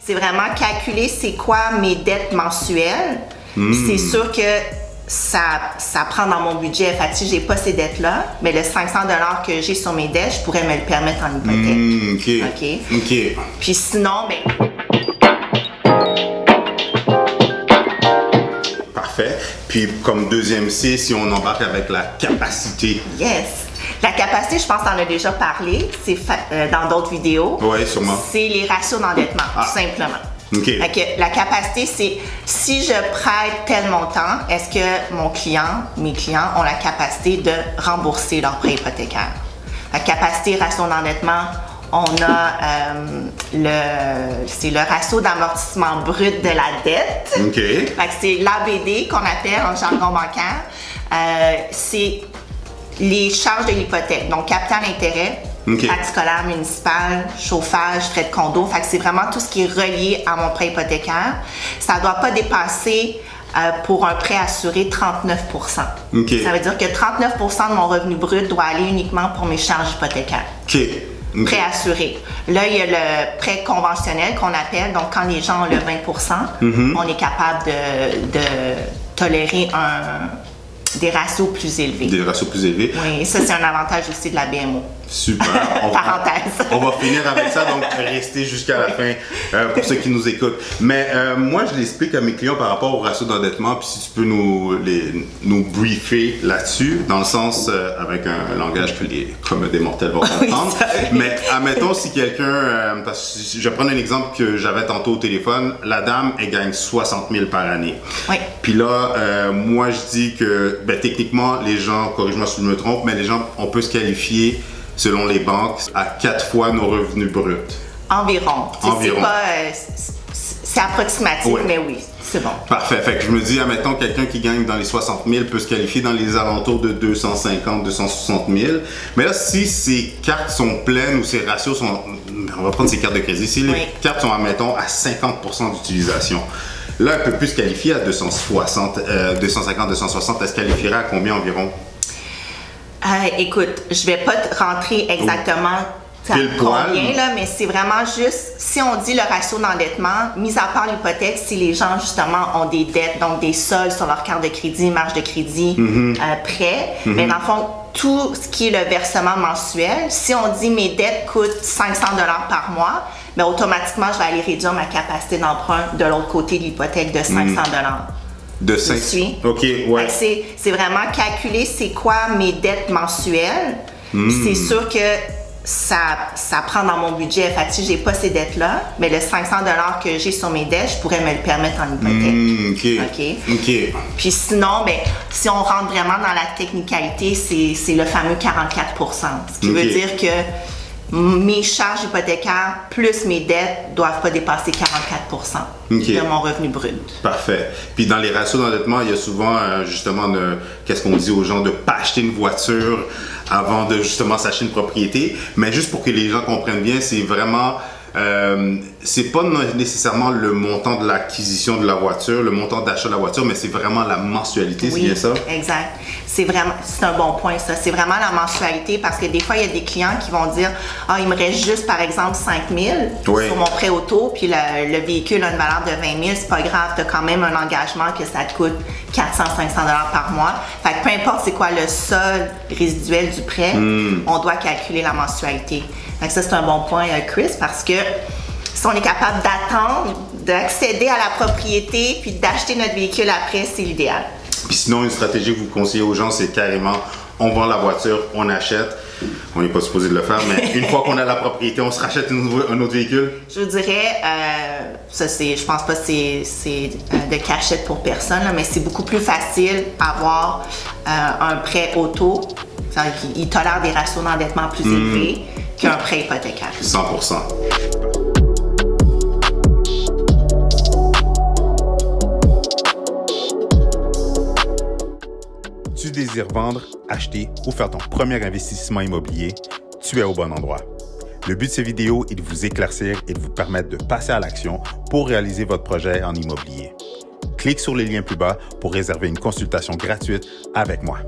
c'est vraiment calculer c'est quoi mes dettes mensuelles. C'est sûr que ça prend dans mon budget. Fait que si j'ai pas ces dettes-là, mais le 500 $ que j'ai sur mes dettes, je pourrais me le permettre en hypothèque. OK. Puis sinon, Parfait. Puis comme deuxième C, si on embarque avec la capacité. Yes. La capacité, je pense qu'on en a déjà parlé. C'est dans d'autres vidéos. Oui, sûrement. C'est les ratios d'endettement, tout simplement. OK. Fait que la capacité, c'est si je prête tel montant, est-ce que mes clients ont la capacité de rembourser leur prêt hypothécaire? La capacité, ratio d'endettement, on a c'est le ratio d'amortissement brut de la dette. OK. Fait que c'est l'ABD qu'on appelle en jargon bancaire. C'est les charges de l'hypothèque, donc capital, intérêt, taxe scolaire, municipale, chauffage, frais de condo. Fait que c'est vraiment tout ce qui est relié à mon prêt hypothécaire. Ça ne doit pas dépasser pour un prêt assuré 39 %. Ça veut dire que 39 % de mon revenu brut doit aller uniquement pour mes charges hypothécaires. Prêt assuré. Là, il y a le prêt conventionnel qu'on appelle. Donc, quand les gens ont le 20 %, on est capable de tolérer des ratios plus élevés. Des ratios plus élevés. Oui, ça, c'est un avantage aussi de la BMO. Super. Parenthèse. On va finir avec ça, donc restez jusqu'à la fin pour ceux qui nous écoutent. Mais moi, je l'explique à mes clients par rapport au ratio d'endettement, puis si tu peux nous briefer là-dessus, dans le sens avec un langage que les communs des mortels vont comprendre. Mais admettons si quelqu'un, parce que je vais prendre un exemple que j'avais tantôt au téléphone, la dame, elle gagne 60 000 par année. Oui. Puis là, moi, je dis que techniquement, les gens, corrige-moi si je me trompe, mais les gens, on peut se qualifier selon les banques, à 4 fois nos revenus bruts. Environ. C'est approximatif, mais oui, c'est bon. Parfait. Fait que je me dis, admettons, quelqu'un qui gagne dans les 60 000 peut se qualifier dans les alentours de 250 260 000. Mais là, si ces cartes sont pleines ou ces ratios sont... On va prendre ces cartes de crédit. Si les cartes sont, admettons, à 50 % d'utilisation, là, elle peut plus se qualifier à 250, 260. Elle se qualifierait à combien environ? Écoute, je vais pas rentrer exactement combien, là, mais c'est vraiment juste, si on dit le ratio d'endettement, mis à part l'hypothèque, si les gens justement ont des dettes, donc des soldes sur leur carte de crédit, marge de crédit, prêt, mais dans le fond, tout ce qui est le versement mensuel, si on dit mes dettes coûtent 500 $ par mois, mais automatiquement, je vais aller réduire ma capacité d'emprunt de l'autre côté de l'hypothèque de 500 $. De 5. OK, ouais. C'est vraiment calculer c'est quoi mes dettes mensuelles. C'est sûr que ça prend dans mon budget. Fait que si j'ai pas ces dettes-là, mais le 500 $ que j'ai sur mes dettes, je pourrais me le permettre en hypothèque. OK. Puis sinon, si on rentre vraiment dans la technicalité, c'est le fameux 44 %. Ce qui veut dire que mes charges hypothécaires plus mes dettes doivent pas dépasser 44 % de mon revenu brut. Parfait. Puis dans les ratios d'endettement, il y a souvent justement qu'est-ce qu'on dit aux gens de pas acheter une voiture avant de justement s'acheter une propriété. Mais juste pour que les gens comprennent bien, c'est vraiment c'est pas nécessairement le montant de l'acquisition de la voiture, le montant d'achat de la voiture, mais c'est vraiment la mensualité, c'est bien ça? Exact. C'est un bon point, ça. C'est vraiment la mensualité parce que des fois, il y a des clients qui vont dire il me reste juste, par exemple, 5 000 sur mon prêt auto, puis le véhicule a une valeur de 20 000, c'est pas grave, tu as quand même un engagement que ça te coûte 400, 500 $ par mois. Fait que peu importe c'est quoi le solde résiduel du prêt, on doit calculer la mensualité. Fait que ça, c'est un bon point, Chris, parce que si on est capable d'attendre, d'accéder à la propriété, puis d'acheter notre véhicule après, c'est l'idéal. Puis sinon, une stratégie que vous conseillez aux gens, c'est carrément, on vend la voiture, on achète. On n'est pas supposé de le faire, mais une fois qu'on a la propriété, on se rachète un autre véhicule? Je dirais, je pense pas que c'est de cachette pour personne, là, mais c'est beaucoup plus facile d'avoir un prêt auto. Il tolère des ratios d'endettement plus élevés qu'un prêt hypothécaire. 100%. Tu désires vendre, acheter ou faire ton premier investissement immobilier, tu es au bon endroit. Le but de ces vidéos est de vous éclaircir et de vous permettre de passer à l'action pour réaliser votre projet en immobilier. Clique sur les liens plus bas pour réserver une consultation gratuite avec moi.